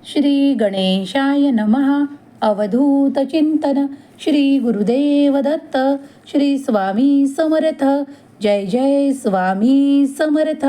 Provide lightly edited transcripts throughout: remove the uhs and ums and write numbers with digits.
श्री गणेशाय नमः. अवधूत चिंतन. श्री गुरुदेव दत्त. श्री स्वामी समर्थ. जय जय स्वामी समर्थ.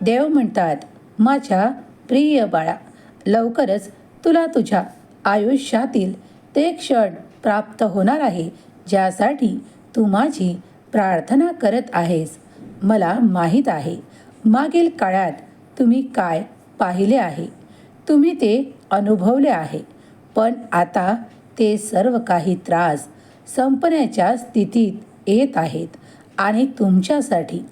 देव म्हणतात, माझ्या प्रिय बाळा, लवकरच तुला तुझ्या आयुष्यातील ते क्षण प्राप्त होणार आहे ज्यासाठी तू माझी प्रार्थना करत आहेस. मला माहीत आहे, मागील काळात तुम्ही काय पाहिले आहे, तुम्ही ते अनुभवले आहे. पण आता ते सर्व काही त्रास संपण्याच्या स्थितीत येत आहेत आणि तुमच्यासाठी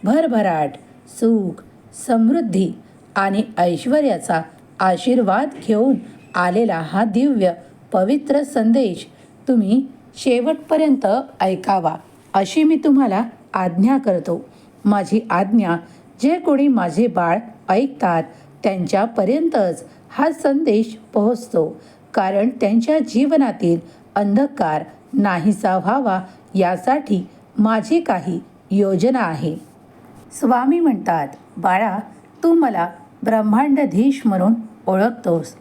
भरभराट, सुख, समृद्धी आणि ऐश्वर्याचा आशीर्वाद घेऊन आलेला हा दिव्य पवित्र संदेश तुम्ही शेवटपर्यंत ऐकावा अशी मी तुम्हाला आज्ञा करतो. माझी आज्ञा जे कोणी माझे बाळ ऐकतात त्यांच्यापर्यंतच हा संदेश पोहोचतो, कारण त्यांच्या जीवनातील अंधकार नाहीसा व्हावा यासाठी माझी काही योजना आहे. स्वामी म्हणतात, बाळा, तू मला ब्रह्मांडधीश म्हणून ओळखतोस.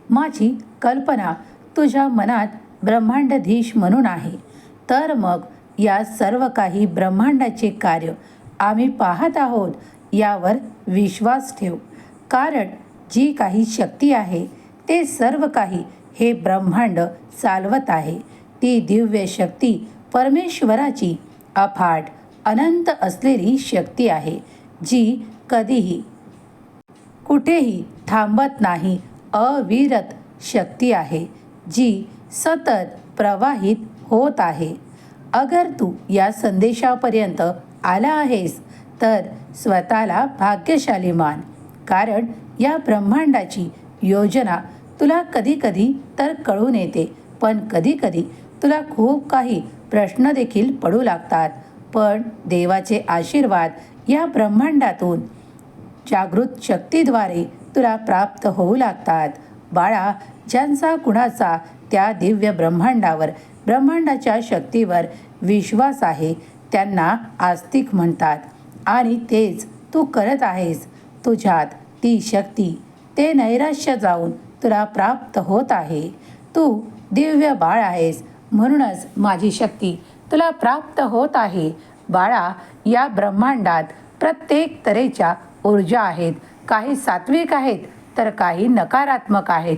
माझी कल्पना तुझ्या मनात ब्रह्मांडधीश म्हणून आहे. तर मग या सर्व काही ब्रह्मांडाचे कार्य आम्ही पाहत आहोत यावर विश्वास ठेव. कारण जी काही शक्ती आहे ते सर्व काही हे ब्रह्मांड चालवत आहे. ती दिव्य शक्ती परमेश्वराची अफाट अनंत असलेली शक्ती आहे, जी कधीही कुठेही थांबत नाही. अविरत शक्ती आहे, जी सतत प्रवाहित होत आहे. अगर तू या संदेशापर्यंत आला आहेस तर स्वतःला भाग्यशाली मान. कारण या ब्रह्मांडाची योजना तुला कधीकधी तर कळून येते, पण कधीकधी तुला खूप काही प्रश्न देखील पडू लागतात. पण देवाचे आशीर्वाद या ब्रह्मांडातून जागृत शक्तीद्वारे तुला प्राप्त होऊ लागतात. बाळा, ज्यांचा कुणाचा त्या दिव्य ब्रह्मांडावर, ब्रह्मांडाच्या शक्तीवर विश्वास आहे त्यांना आस्तिक म्हणतात. आणि तेच तू करत आहेस. तुझ्यात ती शक्ती, ते नैराश्य जाऊन तुला प्राप्त होत आहे. तू दिव्य बाळ आहेस, म्हणूनच माझी शक्ती तुला प्राप्त होत आहे. बाळा, या ब्रह्मांडात प्रत्येक तऱ्हेच्या ऊर्जा आहेत. काही सात्विक आहेत तर काही नकारात्मक आहेत.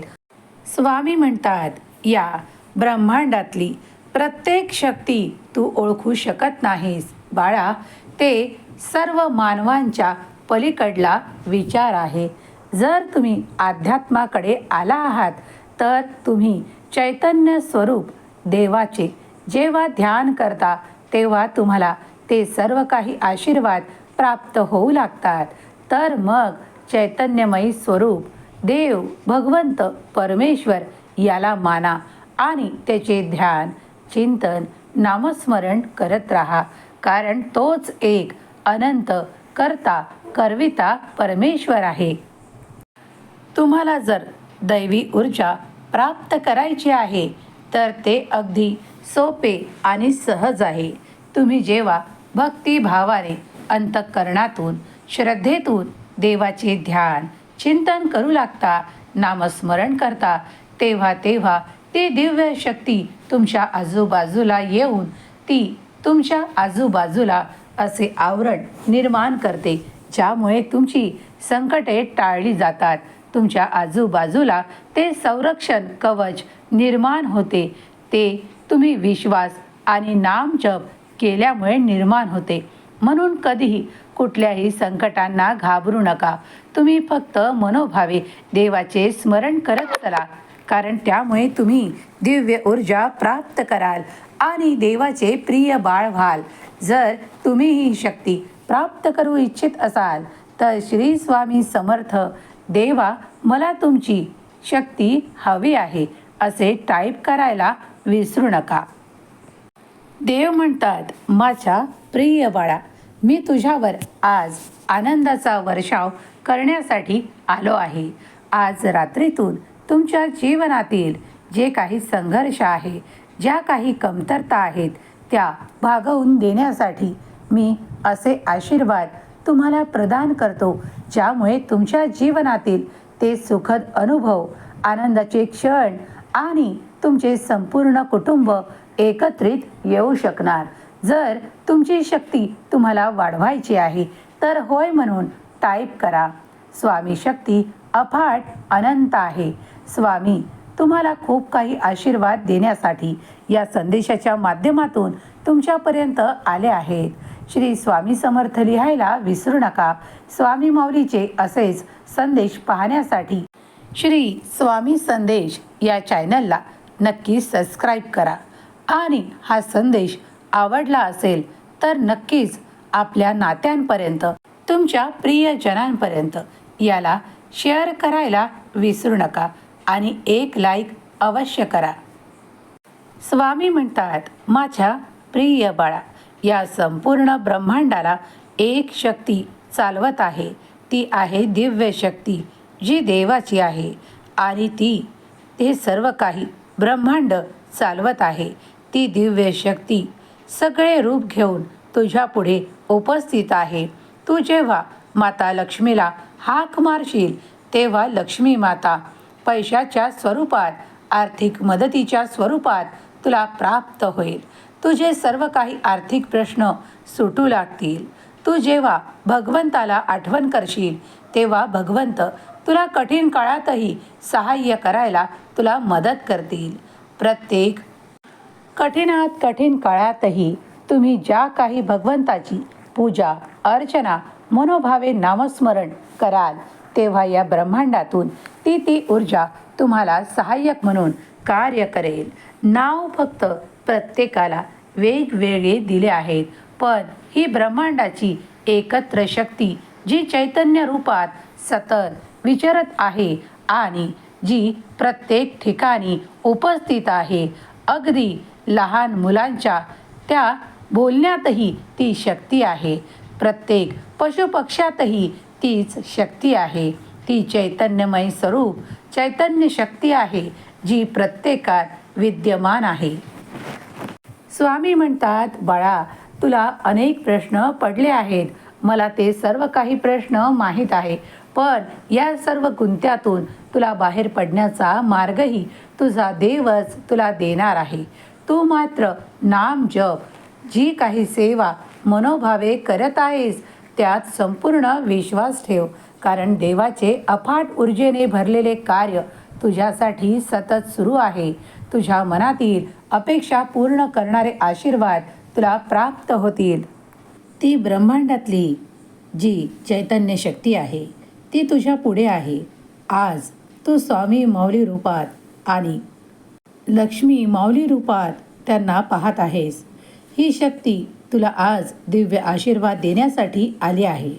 स्वामी म्हणतात, या ब्रह्मांडातली प्रत्येक शक्ती तू ओळखू शकत नाहीस. बाळा, ते सर्व मानवांच्या पलीकडला विचार आहे. जर तुम्ही अध्यात्माकडे आला आहात तर तुम्ही चैतन्य स्वरूप देवाचे जेव्हा ध्यान करता तेव्हा तुम्हाला ते सर्व काही आशीर्वाद प्राप्त होऊ लागतात. तर मग चैतन्यमयी स्वरूप देव, भगवंत, परमेश्वर याला माना आणि त्याचे ध्यान, चिंतन, नामस्मरण करत राहा. कारण तोच एक अनंत करता करविता परमेश्वर आहे. तुम्हाला जर दैवी ऊर्जा प्राप्त करायची आहे तर ते अगदी सोपे आणि सहज आहे. तुम्ही जेव्हा भक्तिभावाने अंतःकरणातून, श्रद्धेतून देवाचे ध्यान, चिंतन करू लागता, नामस्मरण करता, तेव्हा तेव्हा ती दिव्य शक्ती तुमच्या आजूबाजूला येऊन ती तुमच्या आजूबाजूला असे आवरण निर्माण करते, ज्यामुळे तुमची संकटे टाळली जातात. तुमच्या आजूबाजूला ते संरक्षण कवच निर्माण होते. ते तुम्ही विश्वास आणि नामजप केल्यामुळे निर्माण होते. म्हणून कधीही कुठल्याही संकटांना घाबरू नका. तुम्ही फक्त मनोभावे देवाचे स्मरण करत चला, कारण त्यामुळे तुम्ही दिव्य ऊर्जा प्राप्त कराल आणि देवाचे प्रिय बाळ व्हाल. जर तुम्ही ही शक्ती प्राप्त करू इच्छित असाल तर श्री स्वामी समर्थ, देवा मला तुमची शक्ती हवी आहे असे टाईप करायला विसरू नका. देव म्हणतात, माझ्या प्रिय बाळा, मी तुझ्यावर आज आनंदाचा वर्षाव करण्यासाठी आलो आहे. आज रात्रीतून तुमच्या जीवनातील जे काही संघर्ष आहे, ज्या काही कमतरता आहेत त्या भागवून देण्यासाठी मी असे आशीर्वाद तुम्हाला प्रदान करतो, ज्यामुळे तुमच्या जीवनातील ते सुखद अनुभव, आनंदाचे क्षण आणि तुमचे संपूर्ण कुटुंब एकत्रित येऊ शकणार. जर तुमची शक्ती तुम्हाला वाढवायची आहे तर होय म्हणून टाईप करा. स्वामी शक्ती अफाट अनंत आहे. स्वामी तुम्हाला खूप काही आशीर्वाद देण्यासाठी या संदेशाच्या माध्यमातून तुमच्यापर्यंत आले आहेत. श्री स्वामी समर्थ लिहायला विसरू नका. स्वामी माऊलीचे असेच संदेश पाहण्यासाठी श्री स्वामी संदेश या चॅनलला नक्की सबस्क्राईब करा आणि हा संदेश आवडला असेल तर नक्कीच आपल्या नात्यांपर्यंत, तुमच्या प्रियजनांपर्यंत याला शेअर करायला विसरू नका आणि एक लाईक अवश्य करा. स्वामी म्हणतात, माझ्या प्रिय बाळा, या संपूर्ण ब्रह्मांडाला एक शक्ती चालवत आहे. ती आहे दिव्य शक्ती, जी देवाची आहे आणि ते सर्व काही ब्रह्मांड चालवत आहे. ती दिव्य शक्ती सगळे रूप घेऊन तुझ्या पुढे उपस्थित आहे. तू जेव्हा माता लक्ष्मीला हाक मारशील तेव्हा लक्ष्मी माता पैशाच्या स्वरूपात, आर्थिक मदतीच्या स्वरूपात तुला प्राप्त होईल. तुझे सर्व काही आर्थिक प्रश्न सुटू लागतील. तू जेव्हा भगवंताला आठवण करशील तेव्हा भगवंत तुला कठीण काळातही सहाय्य करायला तुला मदत करतील. प्रत्येक कठीणात कठीण काळातही तुम्ही ज्या काही भगवंताची पूजा अर्चना मनोभावे नामस्मरण कराल तेव्हा या ब्रह्मांडातून ती ऊर्जा तुम्हाला सहाय्यक म्हणून कार्य करेल. नाव फक्त प्रत्येकाला वेगवेगळे दिले आहेत, पण ही ब्रह्मांडाची एकत्र शक्ती जी चैतन्य रूपात सतत विचरत आहे आणि जी प्रत्येक ठिकाणी उपस्थित आहे. अगदी लहान मुलांच्या त्या बोलण्यातही ती शक्ती आहे. प्रत्येक पशुपक्ष्यातही तीच शक्ती आहे. ती चैतन्यमय स्वरूप चैतन्य शक्ती आहे जी प्रत्येकात विद्यमान आहे. स्वामी म्हणतात, बाळा, तुला अनेक प्रश्न पडले आहेत. मला ते सर्व काही प्रश्न माहीत आहे, पण या सर्व गुंत्यातून तुला बाहेर पडण्याचा मार्गही तुझा देवच तुला देणार आहे. तू मात्र नाम जप, जी काही सेवा मनोभावे करत आहेस त्यात संपूर्ण विश्वास ठेव, कारण देवाचे अफाट ऊर्जेने भरलेले कार्य तुझ्यासाठी सतत सुरू आहे. तुझ्या मनातील अपेक्षा पूर्ण करणारे आशीर्वाद तुला प्राप्त होतील. ती ब्रह्मांडातली जी चैतन्य शक्ती आहे ती तुझ्या पुढे आहे. आज तू स्वामी माऊली रूपात आणि लक्ष्मी माऊली रूपात त्यांना पाहत आहेस. ही शक्ती तुला आज दिव्य आशीर्वाद देण्यासाठी आली आहे.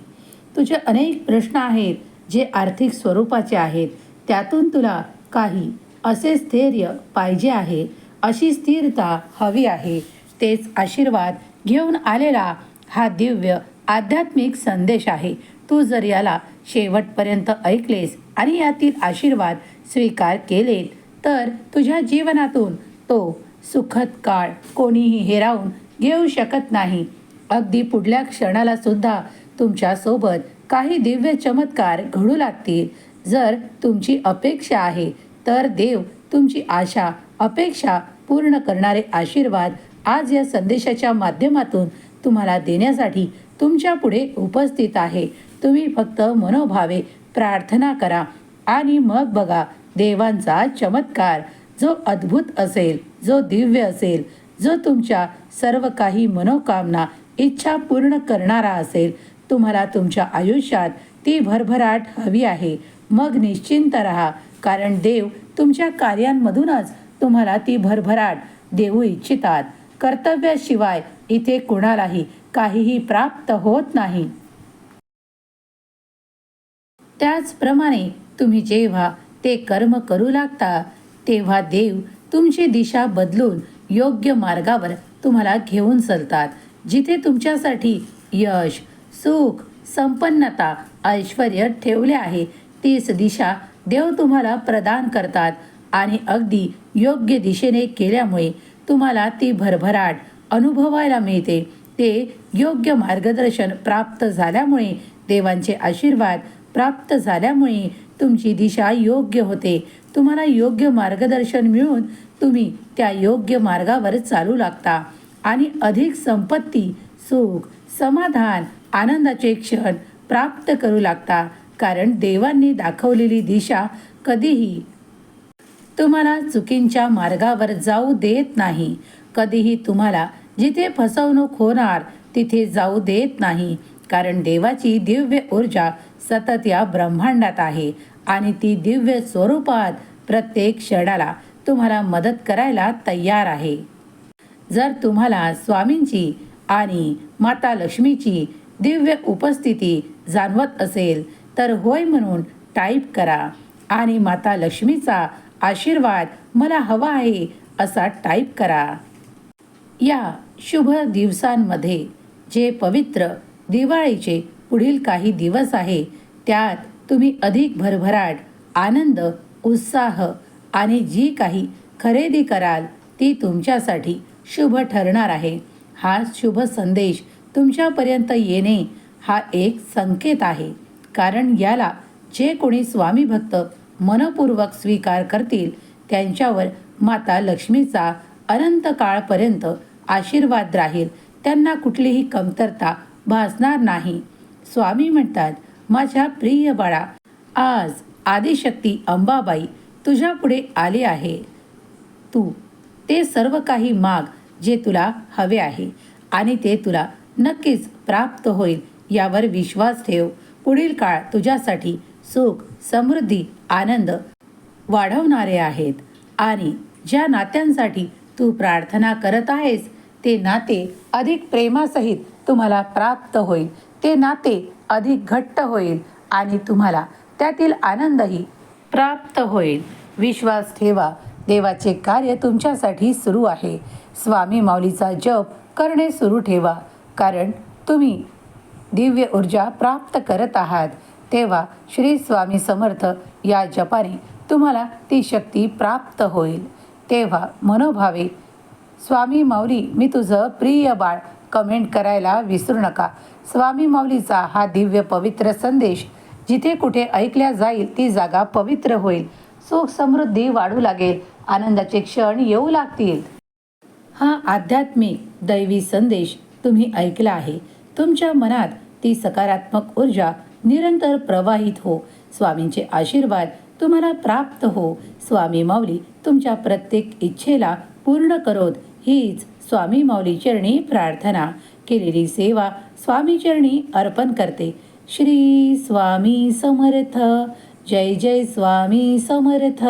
तुझे अनेक प्रश्न आहेत जे आर्थिक स्वरूपाचे आहेत. त्यातून तुला काही असे स्थैर्य पाहिजे आहे, अशी स्थिरता हवी आहे. तेच आशीर्वाद घेऊन आलेला हा दिव्य आध्यात्मिक संदेश आहे. तू जर याला शेवटपर्यंत ऐकलेस आणि यातील आशीर्वाद स्वीकार केले तर तुझ्या जीवनातून तो सुखद काळ कोणीही हिरावून घेऊ शकत नाही. अगदी पुढल्या क्षणाला सुद्धा तुमच्यासोबत काही दिव्य चमत्कार घडू लागतील. जर तुमची अपेक्षा आहे तर देव तुमची आशा अपेक्षा पूर्ण करणारे आशीर्वाद आज या संदेशाच्या माध्यमातून तुम्हाला देण्यासाठी तुमच्या पुढे उपस्थित आहे. तुम्ही फक्त मनोभावे प्रार्थना करा आणि मग बघा देवांचा चमत्कार, जो अद्भुत असेल, जो दिव्य असेल, जो तुमच्या सर्व काही मनोकामना इच्छा पूर्ण करणारा असेल. तुम्हाला तुमच्या आयुष्यात ती भरभराट हवी आहे. मग निश्चिंत राहा, कारण देव तुमच्या कार्यांमधूनच तुम्हाला ती भरभराट देऊ इच्छितात. कर्तव्याशिवाय इथे कुणालाही काहीही प्राप्त होत नाही. त्याचप्रमाणे तुम्ही जेव्हा ते कर्म करू लागता तेव्हा देव तुमची दिशा बदलून योग्य मार्गावर तुम्हाला घेऊन चलतात. जिथे तुमच्यासाठी यश, सुख, संपन्नता, ऐश्वर्य ठेवले आहे तीच दिशा देव तुम्हाला प्रदान करतात आणि अगदी योग्य दिशेने केल्यामुळे तुम्हाला ती भरभराट अनुभवायला मिळते. ते योग्य मार्गदर्शन प्राप्त झाल्यामुळे देवांचे आशीर्वाद प्राप्त झाल्यामुळे तुमची दिशा योग्य होते. तुम्हाला योग्य मार्गदर्शन मिळून तुम्ही त्या योग्य मार्गावर चालू लागता आणि अधिक संपत्ती, सुख, समाधान, आनंदाचे क्षण प्राप्त करू लागता. कारण देवांनी दाखवलेली दिशा कधीही तुम्हाला चुकीच्या मार्गावर जाऊ देत नाही. कधीही तुम्हाला जिथे फसवणूक होणार तिथे जाऊ देत नाही. कारण देवाची दिव्य ऊर्जा सतत या ब्रह्मांडात आहे आणि ती दिव्य स्वरूपात प्रत्येक क्षणाला तुम्हाला मदत करायला तयार आहे. जर तुम्हाला स्वामींची आणि माता लक्ष्मीची दिव्य उपस्थिती जाणवत असेल तर होय म्हणून टाईप करा आणि माता लक्ष्मीचा आशीर्वाद मला हवा आहे असा टाईप करा. या शुभ दिवसांमध्ये जे पवित्र दिवाळीचे पुढील काही दिवस आहे त्यात तुम्ही अधिक भरभराट, आनंद, उत्साह आणि जी काही खरेदी कराल ती तुमच्यासाठी शुभ ठरणार आहे. हा शुभ संदेश तुमच्यापर्यंत येणे हा एक संकेत आहे. कारण याला जे कोणी स्वामी भक्त मनपूर्वक स्वीकार करतील त्यांच्यावर माता लक्ष्मीचा अनंत काळपर्यंत आशीर्वाद राहील. त्यांना कुठलीही कमतरता भासणार नाही. स्वामी म्हणतात, माझ्या प्रिय बाळा, आज आदिशक्ती अंबाबाई तुझ्या पुढे आली आहे. तू ते सर्व काही माग जे तुला हवे आहे आणि ते तुला नक्कीच प्राप्त होईल यावर विश्वास ठेव. पुढील काळ तुझ्यासाठी सुख, समृद्धी, आनंद वाढवणारे आहेत आणि ज्या नात्यांसाठी तू प्रार्थना करत आहेस ते नाते अधिक प्रेमासहित तुम्हाला प्राप्त होईल. ते नाते अधिक घट्ट होईल आणि तुम्हाला त्यातील आनंदही प्राप्त होईल. विश्वास ठेवा, देवाचे कार्य तुमच्यासाठी सुरू आहे. स्वामी माऊलीचा जप करणे सुरू ठेवा. कारण तुम्ही दिव्य ऊर्जा प्राप्त करत आहात तेव्हा श्री स्वामी समर्थ या जपाने तुम्हाला ती शक्ती प्राप्त होईल. तेव्हा मनोभावे स्वामी माऊली मी तुझं प्रिय बाळ कमेंट करायला विसरू नका. स्वामी माऊलीचा हा दिव्य पवित्र संदेश जिथे कुठे ऐकल्या जाईल ती जागा पवित्र होईल. सुख समृद्धी वाढू लागेल. आनंदाचे क्षण येऊ लागतील. हा आध्यात्मिक दैवी संदेश तुम्ही ऐकला आहे. तुमच्या मनात ती सकारात्मक ऊर्जा निरंतर प्रवाहित हो. स्वामींचे आशीर्वाद तुम्हाला प्राप्त हो. स्वामी माऊली तुमच्या प्रत्येक इच्छेला पूर्ण करोत हीच स्वामी माऊली चरणी प्रार्थना. केलेली सेवा स्वामी चरणी अर्पण करते. श्री स्वामी समर्थ. जय जय स्वामी समर्थ.